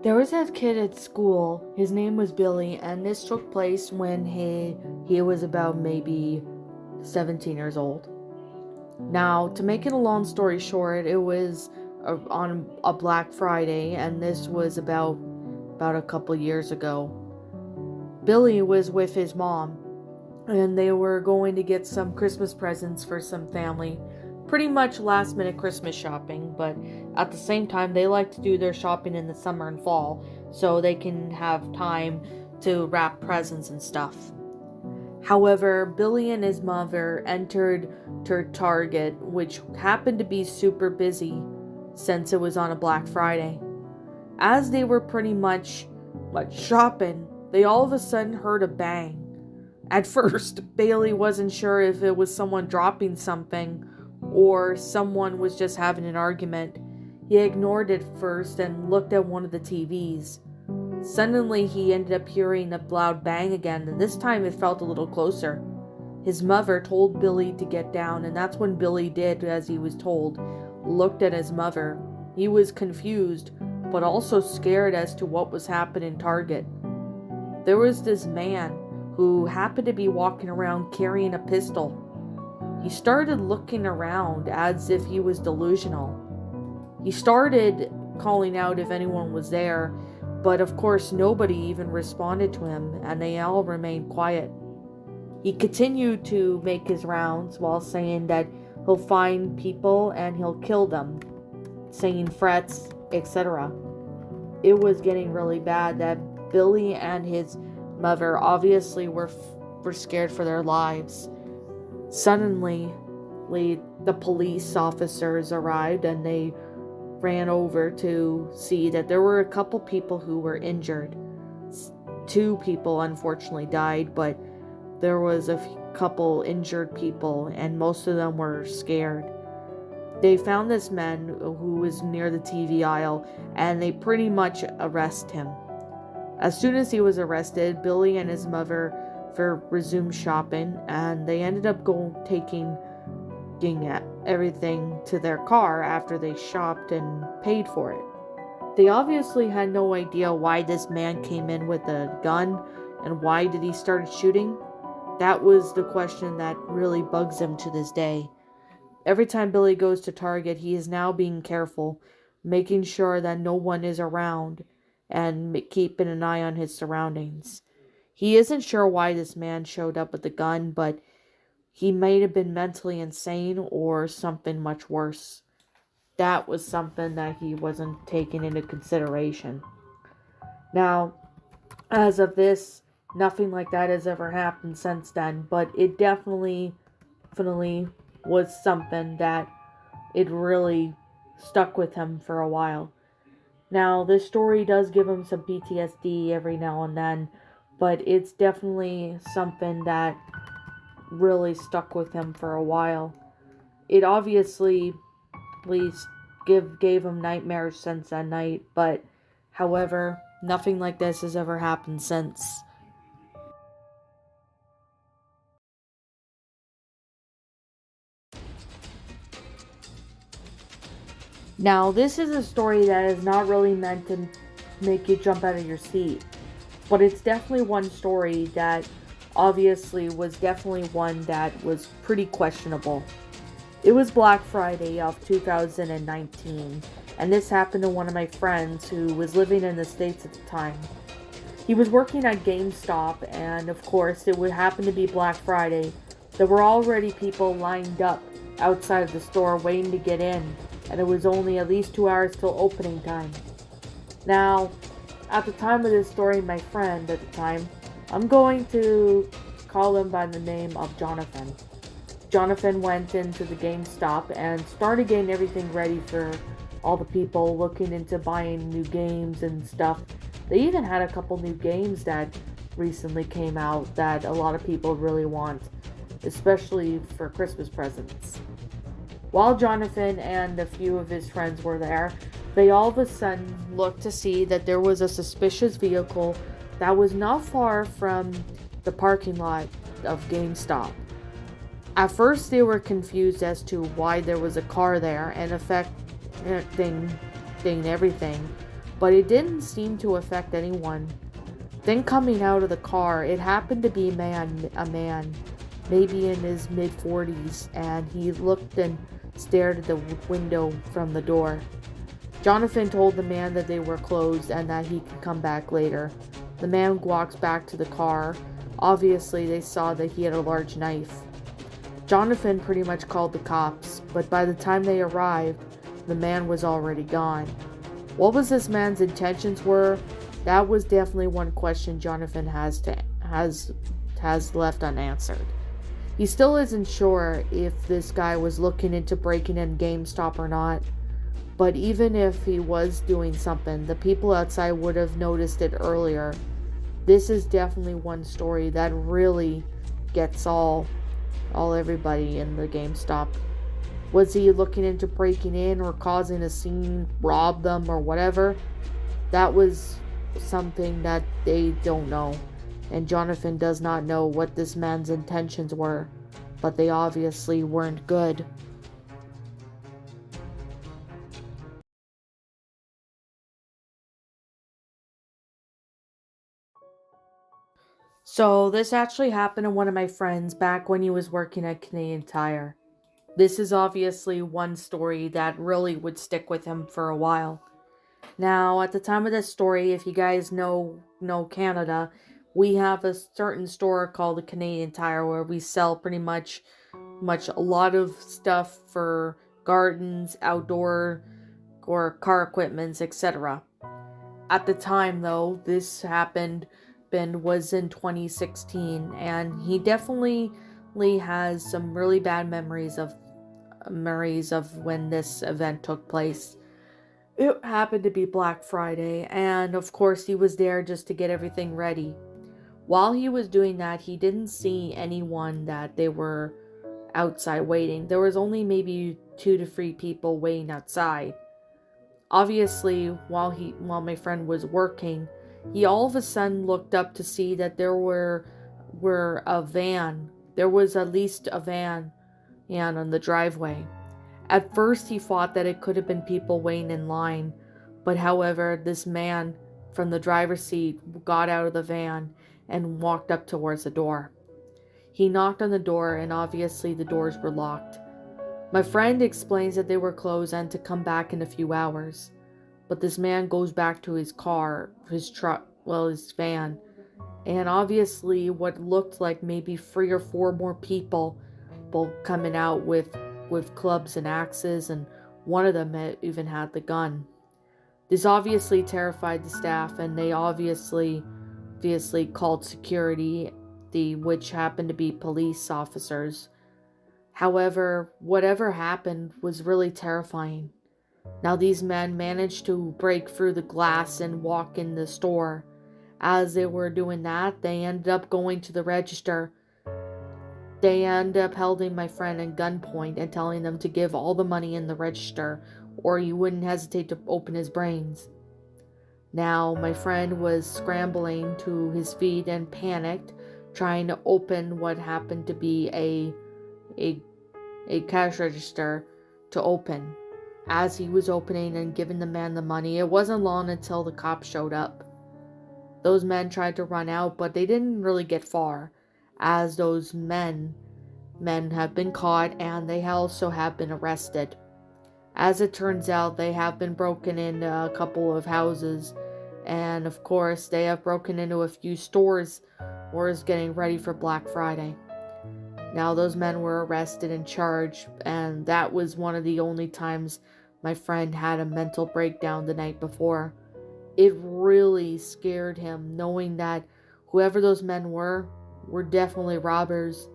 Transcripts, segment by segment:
There was a kid at school. His name was Billy, and this took place when he was about maybe 17 years old. Now, to make it a long story short, it was on a Black Friday, and this was about a couple years ago. Billy was with his mom, and they were going to get some Christmas presents for some family. Pretty much last minute Christmas shopping, but at the same time, they like to do their shopping in the summer and fall so they can have time to wrap presents and stuff. However, Billy and his mother entered to Target, which happened to be super busy since it was on a Black Friday. As they were pretty much shopping, they all of a sudden heard a bang. At first, Bailey wasn't sure if it was someone dropping something or someone was just having an argument. He ignored it first and looked at one of the TVs. Suddenly, he ended up hearing a loud bang again, and this time it felt a little closer. His mother told Billy to get down, and that's when Billy did as he was told, looked at his mother. He was confused, but also scared as to what was happening in Target. There was this man who happened to be walking around carrying a pistol. He started looking around as if he was delusional. He started calling out if anyone was there, but of course nobody even responded to him, and they all remained quiet. He continued to make his rounds while saying that he'll find people and he'll kill them, saying threats, etc. It was getting really bad that Billy and his mother obviously were scared for their lives. Suddenly, the police officers arrived and they ran over to see that there were a couple people who were injured. 2 people unfortunately died, but there was a couple injured people, and most of them were scared. They found this man who was near the TV aisle, and they pretty much arrested him. As soon as he was arrested, Billy and his mother resumed shopping, and they ended up taking everything to their car after they shopped and paid for it. They obviously had no idea why this man came in with a gun and why did he start shooting. That was the question that really bugs him to this day. Every time Billy goes to Target, he is now being careful, making sure that no one is around and keeping an eye on his surroundings. He isn't sure why this man showed up with a gun, but he might have been mentally insane or something much worse. That was something that he wasn't taking into consideration. Now, as of this, nothing like that has ever happened since then, but it definitely was something that it really stuck with him for a while. Now, this story does give him some PTSD every now and then, but it's definitely something that really stuck with him for a while. It obviously at least gave him nightmares since that night, but however, nothing like this has ever happened since. Now, this is a story that is not really meant to make you jump out of your seat, but it's definitely one story that obviously was definitely one that was pretty questionable. It was Black Friday of 2019, and this happened to one of my friends who was living in the States at the time. He was working at GameStop, and of course, it would happen to be Black Friday. There were already people lined up outside of the store waiting to get in, and it was only at least 2 hours till opening time. Now, at the time of this story, my friend at the time, I'm going to call him by the name of Jonathan. Jonathan went into the GameStop and started getting everything ready for all the people looking into buying new games and stuff. They even had a couple new games that recently came out that a lot of people really want, especially for Christmas presents. While Jonathan and a few of his friends were there, they all of a sudden looked to see that there was a suspicious vehicle that was not far from the parking lot of GameStop. At first, they were confused as to why there was a car there and affecting everything, but it didn't seem to affect anyone. Then coming out of the car, it happened to be a man, maybe in his mid-40s, and he looked and stared at the window from the door. Jonathan told the man that they were closed and that he could come back later. The man walks back to the car. Obviously, they saw that he had a large knife. Jonathan pretty much called the cops, but by the time they arrived, the man was already gone. What was this man's intentions were? That was definitely one question Jonathan has left unanswered. He still isn't sure if this guy was looking into breaking in GameStop or not, but even if he was doing something, the people outside would have noticed it earlier. This is definitely one story that really gets all everybody in the GameStop. Was he looking into breaking in or causing a scene, rob them or whatever? That was something that they don't know. And Jonathan does not know what this man's intentions were, but they obviously weren't good. So this actually happened to one of my friends back when he was working at Canadian Tire. This is obviously one story that really would stick with him for a while. Now, at the time of this story, if you guys know Canada, we have a certain store called the Canadian Tire where we sell pretty much a lot of stuff for gardens, outdoor or car equipments, etc. At the time though, this was in 2016, and he definitely has some really bad memories of when this event took place. It happened to be Black Friday, and of course he was there just to get everything ready. While he was doing that, he didn't see anyone that they were outside waiting. There was only maybe 2 to 3 people waiting outside. Obviously, while my friend was working, he all of a sudden looked up to see that there were a van. There was at least a van and on the driveway. At first, he thought that it could have been people waiting in line, but however, this man from the driver's seat got out of the van and walked up towards the door. He knocked on the door, and obviously the doors were locked. My friend explains that they were closed and to come back in a few hours, but this man goes back to his car, his van, and obviously what looked like maybe 3 or 4 more people both coming out with clubs and axes, and one of them even had the gun. This obviously terrified the staff, and they obviously called security, which happened to be police officers. However, whatever happened was really terrifying. Now these men managed to break through the glass and walk in the store. As they were doing that, they ended up going to the register. They ended up holding my friend at gunpoint and telling them to give all the money in the register, or he wouldn't hesitate to open his brains. Now, my friend was scrambling to his feet and panicked, trying to open what happened to be a cash register to open. As he was opening and giving the man the money, it wasn't long until the cops showed up. Those men tried to run out, but they didn't really get far, as those men have been caught and they also have been arrested. As it turns out, they have been broken into a couple of houses, and of course, they have broken into a few stores getting ready for Black Friday. Now, those men were arrested and charged, and that was one of the only times my friend had a mental breakdown the night before. It really scared him, knowing that whoever those men were definitely robbers.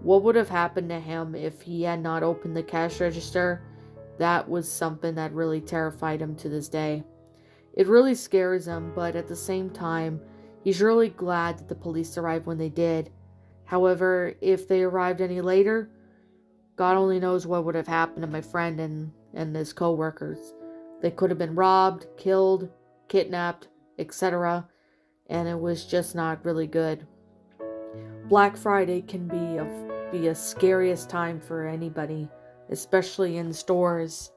What would have happened to him if he had not opened the cash register? That was something that really terrified him to this day. It really scares him, but at the same time, he's really glad that the police arrived when they did. However, if they arrived any later, God only knows what would have happened to my friend and his co-workers. They could have been robbed, killed, kidnapped, etc., and it was just not really good. Black Friday can be a scariest time for anybody, especially in stores.